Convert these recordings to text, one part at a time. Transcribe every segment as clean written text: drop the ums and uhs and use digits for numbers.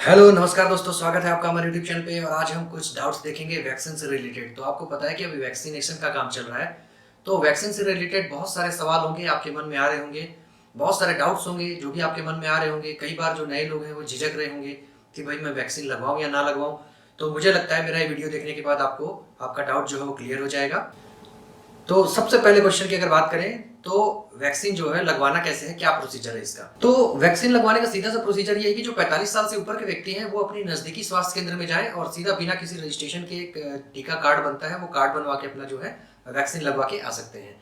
Hello नमस्कार दोस्तों, स्वागत है आपका हमारे यूट्यूब चैनल पे। और आज हम कुछ डाउट्स देखेंगे वैक्सीन से रिलेटेड। तो आपको पता है कि अभी वैक्सीनेशन का काम चल रहा है, तो वैक्सीन से रिलेटेड बहुत सारे सवाल होंगे आपके मन में आ रहे होंगे, बहुत सारे डाउट्स होंगे जो भी आपके मन में आ रहे होंगे। कई बार जो नए लोग हैं वो झिझक रहे होंगे कि भाई मैं वैक्सीन लगवाऊं या ना लगवाऊं। तो मुझे लगता है मेरा ये वीडियो देखने के बाद आपको आपका डाउट जो है वो क्लियर हो जाएगा। तो सबसे पहले क्वेश्चन की अगर बात करें तो वैक्सीन जो है लगवाना कैसे है, क्या प्रोसीजर है इसका। तो वैक्सीन लगवाने का सीधा सा प्रोसीजर ये है कि जो 45 साल से ऊपर के व्यक्ति हैं वो अपनी नजदीकी स्वास्थ्य केंद्र में जाएं और सीधा बिना किसी रजिस्ट्रेशन के एक टीका कार्ड बनता है, वो कार्ड बनवा के अपना जो है वैक्सीन लगवा के आ सकते हैं।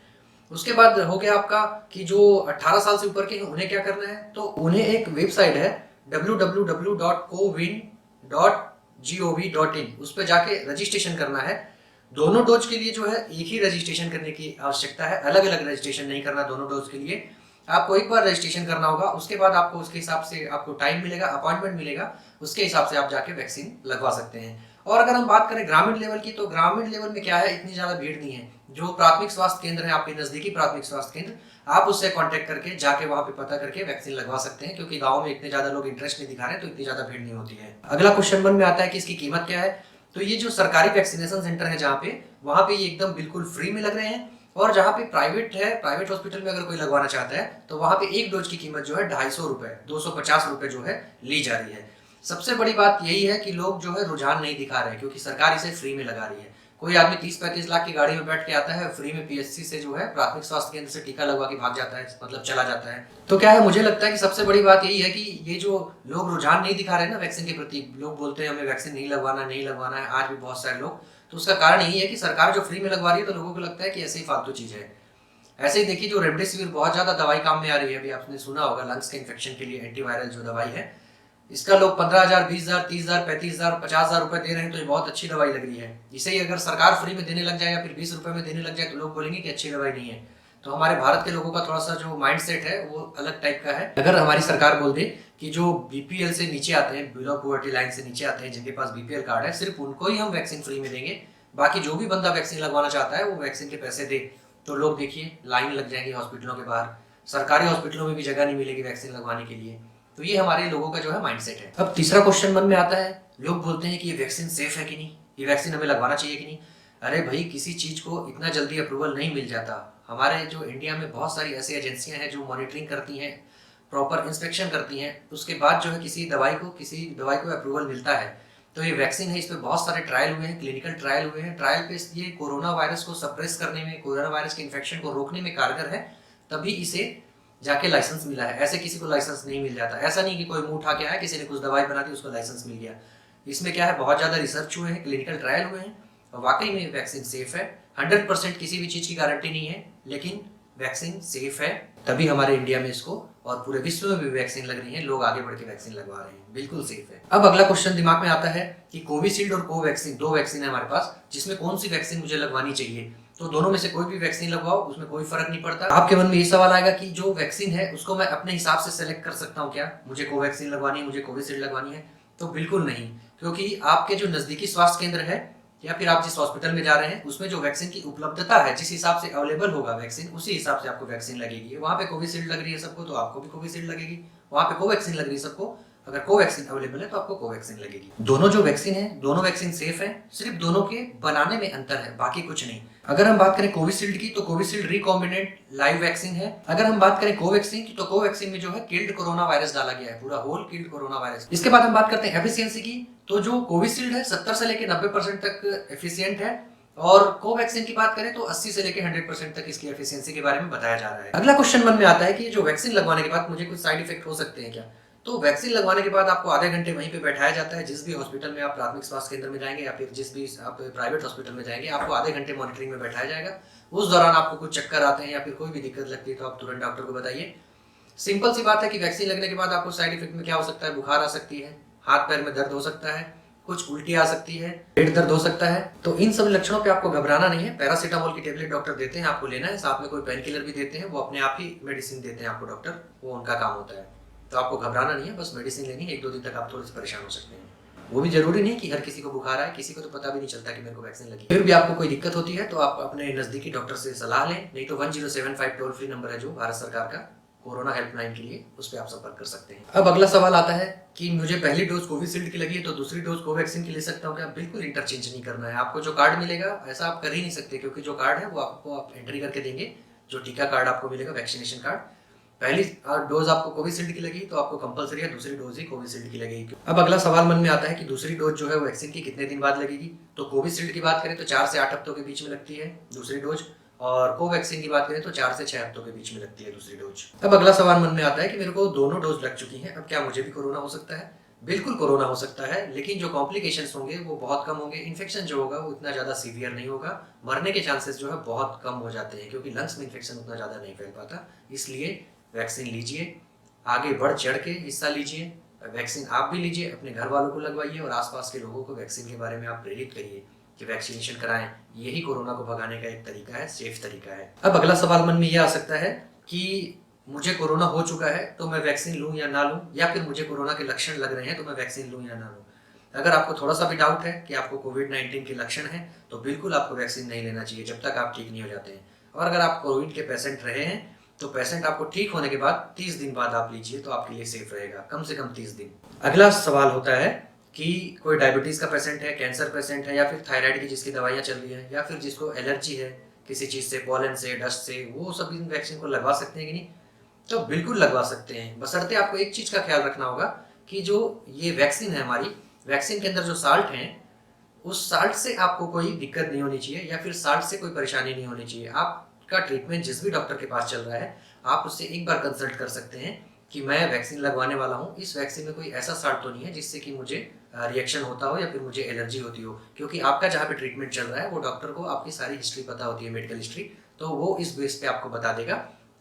उसके बाद हो गया आपका कि जो 18 साल से ऊपर के हैं उन्हें क्या करना है, तो उन्हें एक वेबसाइट है www.cowin.gov.in, उस पर जाके रजिस्ट्रेशन करना है। दोनों डोज के लिए जो है एक ही रजिस्ट्रेशन करने की आवश्यकता है, अलग अलग रजिस्ट्रेशन नहीं करना दोनों डोज के लिए। आपको एक बार रजिस्ट्रेशन करना होगा, उसके बाद आपको उसके हिसाब से आपको टाइम मिलेगा, अपॉइंटमेंट मिलेगा, उसके हिसाब से आप जाके वैक्सीन लगवा सकते हैं। और अगर हम बात करें ग्रामीण लेवल की, तो ग्रामीण लेवल में क्या है, इतनी ज्यादा भीड़ नहीं है। जो प्राथमिक स्वास्थ्य केंद्र है आपके नजदीकी प्राथमिक स्वास्थ्य केंद्र, आप उससे कांटेक्ट करके जाके वहां पे पता करके वैक्सीन लगवा सकते हैं, क्योंकि गांव में इतने ज्यादा लोग इंटरेस्ट नहीं दिखा रहे हैं, तो इतनी ज्यादा भीड़ नहीं होती है। अगला क्वेश्चन मन में आता है कि इसकी कीमत क्या है। तो ये जो सरकारी वैक्सीनेशन सेंटर है जहाँ पे, वहां पे ये एकदम बिल्कुल फ्री में लग रहे हैं। और जहाँ पे प्राइवेट है, प्राइवेट हॉस्पिटल में अगर कोई लगवाना चाहता है तो वहां पे एक डोज की कीमत जो है 250 रुपए, 250 रुपए जो है ली जा रही है। सबसे बड़ी बात यही है कि लोग जो है रुझान नहीं दिखा रहे हैं, क्योंकि सरकार इसे फ्री में लगा रही है। कोई आदमी 30-35 लाख की गाड़ी में बैठ के आता है, फ्री में पीएचसी से जो है प्राथमिक स्वास्थ्य केंद्र से टीका लगवा के भाग जाता है, मतलब चला जाता है। तो क्या है, मुझे लगता है कि सबसे बड़ी बात यही है कि ये जो लोग रुझान नहीं दिखा रहे हैं ना वैक्सीन के प्रति, लोग बोलते हैं हमें वैक्सीन नहीं लगवाना, नहीं लगवाना है, आज भी बहुत सारे लोग। तो उसका कारण यही है कि सरकार जो फ्री में लगवा रही है, तो लोगों को लगता है कि ऐसे ही फालतू चीज है। ऐसे ही देखिए, जो रेमडेसिविर बहुत ज्यादा दवाई काम में आ रही है, अभी आपने सुना होगा लंग्स के इन्फेक्शन के लिए एंटीवायरल जो दवाई है, इसका लोग 15,000, 20,000, 30,000, 35,000, 50,000 रुपए दे रहे हैं, तो ये बहुत अच्छी दवाई लग रही है। इसे ही अगर सरकार फ्री में देने लग जाए या फिर 20 रुपए में देने लग जाए, तो लोग बोलेंगे कि अच्छी दवाई नहीं है। तो हमारे भारत के लोगों का थोड़ा सा जो माइंड सेट है वो अलग टाइप का है। अगर हमारी सरकार बोल दे कि जो बीपीएल से नीचे आते हैं, बिलो पॉवर्टी लाइन से नीचे आते हैं, जिनके पास बीपीएल कार्ड है, सिर्फ उनको ही हम वैक्सीन फ्री में देंगे, बाकी जो भी बंदा वैक्सीन लगवाना चाहता है वो वैक्सीन के पैसे दे, तो लोग देखिए लाइन लग जाएंगे हॉस्पिटलों के बाहर, सरकारी हॉस्पिटलों में भी जगह नहीं मिलेगी वैक्सीन लगवाने के लिए। तो ये हमारे लोगों का जो है माइंडसेट है। अब तीसरा क्वेश्चन मन में आता है, लोग बोलते हैं कि ये वैक्सीन सेफ है कि नहीं, ये वैक्सीन हमें लगवाना चाहिए कि नहीं। अरे भाई, किसी चीज को इतना जल्दी अप्रूवल नहीं मिल जाता। हमारे जो इंडिया में बहुत सारी ऐसी एजेंसियां हैं जो मॉनिटरिंग करती हैं, प्रॉपर इंस्पेक्शन करती हैं, उसके बाद जो है किसी दवाई को अप्रूवल मिलता है। तो ये वैक्सीन है, इस पे बहुत सारे ट्रायल हुए हैं, क्लिनिकल ट्रायल हुए हैं। ट्रायल पे ये कोरोना वायरस को सप्रेस करने में, कोरोना वायरस के इन्फेक्शन को रोकने में कारगर है, तभी इसे जाके लाइसेंस मिला है। ऐसे किसी को लाइसेंस नहीं मिल जाता। ऐसा नहीं कि कोई मुंह उठा के आया, किसी ने कुछ दवाई बना दी, उसको लाइसेंस मिल गया। इसमें क्या है, बहुत ज्यादा रिसर्च हुए हैं, क्लिनिकल ट्रायल हुए हैं, और वाकई में वैक्सीन सेफ है। 100% किसी भी चीज की गारंटी नहीं है, लेकिन वैक्सीन सेफ है, तभी हमारे इंडिया में इसको और पूरे विश्व में भी वैक्सीन लग रही है, लोग आगे बढ़ के वैक्सीन लगवा रहे हैं, बिल्कुल सेफ है। अब अगला क्वेश्चन दिमाग में आता है कि कोविशील्ड और कोवैक्सीन, दो वैक्सीन है हमारे पास, जिसमें कौन सी वैक्सीन मुझे लगवानी चाहिए। तो दोनों में से कोई भी वैक्सीन लगवाओ, उसमें कोई फर्क नहीं पड़ता। आपके मन में ये सवाल आएगा कि जो वैक्सीन है उसको मैं अपने हिसाब से सेलेक्ट कर सकता हूँ क्या, मुझे कोवैक्सीन लगवानी है, मुझे कोविशील्ड लगवानी है। तो बिल्कुल नहीं, क्योंकि आपके जो नजदीकी स्वास्थ्य केंद्र है या फिर आप जिस हॉस्पिटल में जा रहे हैं, उसमें जो वैक्सीन की उपलब्धता है, जिस हिसाब से अवेलेबल होगा वैक्सीन, उसी हिसाब से आपको वैक्सीन लगेगी। वहां पे कोविशील्ड लग रही है सबको, तो आपको भी कोविशील्ड लगेगी। वहां पे कोवैक्सीन लग रही है सबको, अगर कोवैक्सीन अवेलेबल है तो आपको कोवैक्सीन लगेगी। दोनों जो वैक्सीन है, दोनों वैक्सीन सेफ है, सिर्फ दोनों के बनाने में अंतर है, बाकी कुछ नहीं। अगर हम बात करें कोविशील्ड की, तो कोविशील्ड रिकॉम्बिनेंट लाइव वैक्सीन है। अगर हम बात करें कोवैक्सीन की, तो कोवैक्सीन में जो है किल्ड कोरोना वायरस डाला गया है, पूरा होल किल्ड कोरोना वायरस। इसके बाद हम बात करते हैं एफिशिएंसी की, तो जो कोविशील्ड है 70 से लेकर 90% तक एफिशिएंट है, और कोवैक्सीन की बात करें तो 80 से लेकर 100% तक इसकी एफिशिएंसी के बारे में बताया जा रहा है। अगला क्वेश्चन मन में आता है कि ये जो वैक्सीन लगवाने के बाद मुझे कुछ साइड इफेक्ट हो सकते हैं क्या। तो वैक्सीन लगवाने के बाद आपको आधे घंटे वहीं पे बैठाया जाता है, जिस भी हॉस्पिटल में आप प्राथमिक स्वास्थ्य केंद्र में जाएंगे या फिर जिस भी आप प्राइवेट हॉस्पिटल में जाएंगे, आपको आधे घंटे मॉनिटरिंग में बैठाया जाएगा। उस दौरान आपको कुछ चक्कर आते हैं या फिर कोई भी दिक्कत लगती है तो आप तुरंत डॉक्टर को बताइए। सिंपल सी बात है कि वैक्सीन लगने के बाद आपको साइड इफेक्ट में क्या हो सकता है, बुखार आ सकती है, हाथ पैर में दर्द हो सकता है, कुछ उल्टी आ सकती है, पेट दर्द हो सकता है। तो इन सब लक्षणों पे आपको घबराना नहीं है। पैरासीटामोल की टेबलेट डॉक्टर देते हैं, आपको लेना है, साथ में कोई पेन किलर भी देते हैं, वो अपने आप ही मेडिसिन देते हैं आपको डॉक्टर, वो उनका काम होता है। तो आपको घबराना नहीं है, बस मेडिसिन लेनी है। 1-2 दिन तक आप थोड़े से परेशान हो सकते हैं। वो भी जरूरी नहीं कि हर किसी को बुखार आए, किसी को तो पता भी नहीं चलता कि मेरे को वैक्सीन लगी। फिर भी आपको कोई दिक्कत होती है तो आप अपने नजदीकी डॉक्टर से सलाह लें, नहीं तो 1075 टोल फ्री नंबर है जो भारत सरकार का, कोरोना हेल्पलाइन के लिए, उस पर आप संपर्क कर सकते हैं। अब अगला सवाल आता है कि मुझे पहली डोज कोविशील्ड की लगी है तो दूसरी डोज कोवैक्सीन की ले सकता हूँ क्या? बिल्कुल इंटरचेंज नहीं करना है। आपको जो कार्ड मिलेगा ऐसा आप कर ही नहीं सकते, क्योंकि जो कार्ड है वो आपको आप एंट्री करके देंगे। जो टीका कार्ड आपको मिलेगा, वैक्सीनेशन कार्ड, पहली डोज आपको कोविशील्ड की लगी तो आपको कंपलसरी है दूसरी डोज ही कोविशील्ड की लगेगी। अब अगला सवाल मन में आता है कि दूसरी डोज जो है वो वैक्सीन की कितने दिन बाद लगेगी? तो कोविशील्ड की बात करें तो 4 से 8 हफ्तों के बीच में लगती है दूसरी डोज, और कोवैक्सीन की बात करें तो 4 से 6 हफ्तों के बीच में लगती है दूसरी डोज। अब अगला सवाल मन में आता है कि मेरे को दोनों डोज लग चुकी हैं, अब क्या मुझे भी कोरोना हो सकता है? बिल्कुल कोरोना हो सकता है, लेकिन जो कॉम्प्लिकेशंस होंगे वो बहुत कम होंगे। इन्फेक्शन जो होगा वो इतना ज़्यादा सीवियर नहीं होगा। मरने के चांसेस जो है बहुत कम हो जाते हैं, क्योंकि लंग्स में इन्फेक्शन उतना ज़्यादा नहीं फैल पाता। इसलिए वैक्सीन लीजिए, आगे बढ़ चढ़ के हिस्सा लीजिए। वैक्सीन आप भी लीजिए, अपने घर वालों को लगवाइए और आसपास के लोगों को वैक्सीन के बारे में आप प्रेरित करिए कि वैक्सीनेशन कराएं। यही कोरोना को भगाने का एक तरीका है, सेफ तरीका है। अब अगला सवाल मन में यह आ सकता है कि मुझे कोरोना हो चुका है तो मैं वैक्सीन लूं या ना लूं, या फिर मुझे कोरोना के लक्षण लग रहे हैं तो मैं वैक्सीन लूं या ना लूं। अगर आपको थोड़ा सा भी डाउट है कि आपको कोविड-19 के लक्षण हैं तो बिल्कुल आपको वैक्सीन नहीं लेना चाहिए जब तक आप ठीक नहीं हो जाते हैं। और अगर आप कोविड के पेशेंट रहे हैं तो पेशेंट आपको ठीक होने के बाद 30 दिन बाद आप लीजिए तो आपके लिए सेफ रहेगा, कम से कम 30 दिन। अगला सवाल होता है कि कोई डायबिटीज का पेशेंट है, कैंसर पेशेंट है, या फिर थायराइड की जिसकी दवाइयाँ चल रही है, या फिर जिसको एलर्जी है किसी चीज़ से, पॉलन से, डस्ट से, वो सब इन वैक्सीन को लगवा सकते हैं कि नहीं? तो बिल्कुल लगवा सकते हैं, बशर्ते आपको एक चीज़ का ख्याल रखना होगा कि जो ये वैक्सीन है हमारी, वैक्सीन के अंदर जो साल्ट हैं उस साल्ट से आपको कोई दिक्कत नहीं होनी चाहिए, या फिर साल्ट से कोई परेशानी नहीं होनी चाहिए। आपका ट्रीटमेंट जिस भी डॉक्टर के पास चल रहा है आप उससे एक बार कंसल्ट कर सकते हैं कि मैं वैक्सीन लगवाने वाला हूँ, इस वैक्सीन में कोई ऐसा साल्ट तो नहीं है जिससे कि मुझे रिएक्शन होता हो या फिर मुझे एलर्जी होती हो। क्योंकि आपका जहाँ पे ट्रीटमेंट चल रहा है वो डॉक्टर को आपकी सारी हिस्ट्री पता होती है, मेडिकल हिस्ट्री, तो वो इस बेस पे आपको बता देगा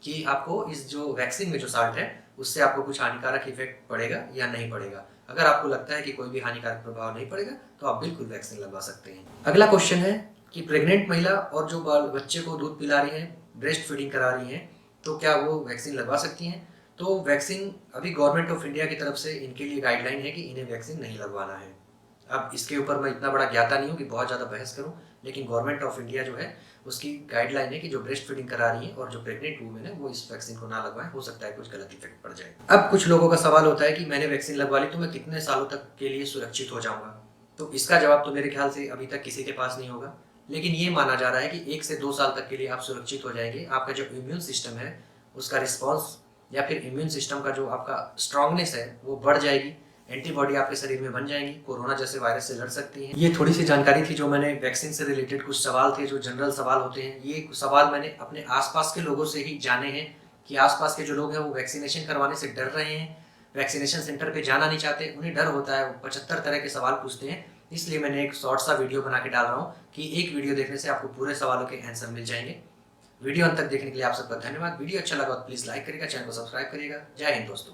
कि आपको इस जो वैक्सीन में जो साल्ट है उससे आपको कुछ हानिकारक इफेक्ट पड़ेगा या नहीं पड़ेगा। अगर आपको लगता है कि कोई भी हानिकारक प्रभाव नहीं पड़ेगा तो आप बिल्कुल वैक्सीन लगवा सकते हैं। अगला क्वेश्चन है कि प्रेग्नेंट महिला और जो बच्चे को दूध पिला रही हैं, ब्रेस्ट फीडिंग करा रही हैं, तो क्या वो वैक्सीन लगवा सकती हैं? तो वैक्सीन अभी गवर्नमेंट ऑफ इंडिया की तरफ से इनके लिए गाइडलाइन है कि इन्हें वैक्सीन नहीं लगवाना है। अब इसके ऊपर मैं इतना बड़ा ज्ञाता नहीं हूँ कि बहुत ज़्यादा बहस करूँ, लेकिन गवर्नमेंट ऑफ इंडिया जो है उसकी गाइडलाइन है कि जो ब्रेस्ट फीडिंग करा रही है और जो प्रेग्नेंट वूमेन है वो इस वैक्सीन को ना लगवाएं, हो सकता है कुछ गलत इफेक्ट पड़ जाए। अब कुछ लोगों का सवाल होता है कि मैंने वैक्सीन लगवा ली तो मैं कितने सालों तक के लिए सुरक्षित हो जाऊंगा? तो इसका जवाब तो मेरे ख्याल से अभी तक किसी के पास नहीं होगा, लेकिन ये माना जा रहा है कि 1 से 2 साल तक के लिए आप सुरक्षित हो जाएंगे। आपका जो इम्यून सिस्टम है उसका रिस्पॉन्स या फिर इम्यून सिस्टम का जो आपका स्ट्रांगनेस है वो बढ़ जाएगी, एंटीबॉडी आपके शरीर में बन जाएंगी, कोरोना जैसे वायरस से लड़ सकती हैं। ये थोड़ी सी जानकारी थी जो मैंने वैक्सीन से रिलेटेड, कुछ सवाल थे जो जनरल सवाल होते हैं, ये सवाल मैंने अपने आसपास के लोगों से ही जाने हैं कि आसपास के जो लोग हैं वो वैक्सीनेशन करवाने से डर रहे हैं, वैक्सीनेशन सेंटर पे जाना नहीं चाहते, उन्हें डर होता है, 75 तरह के सवाल पूछते हैं। इसलिए मैंने एक शॉर्ट सा वीडियो बना के डाल रहा हूँ कि एक वीडियो देखने से आपको पूरे सवालों के आंसर मिल जाएंगे। वीडियो अंत तक देखने के लिए आप सबका धन्यवाद। वीडियो अच्छा लगा तो प्लीज़ लाइक करिएगा, चैनल को सब्सक्राइब करिएगा। जय हिंद दोस्तों।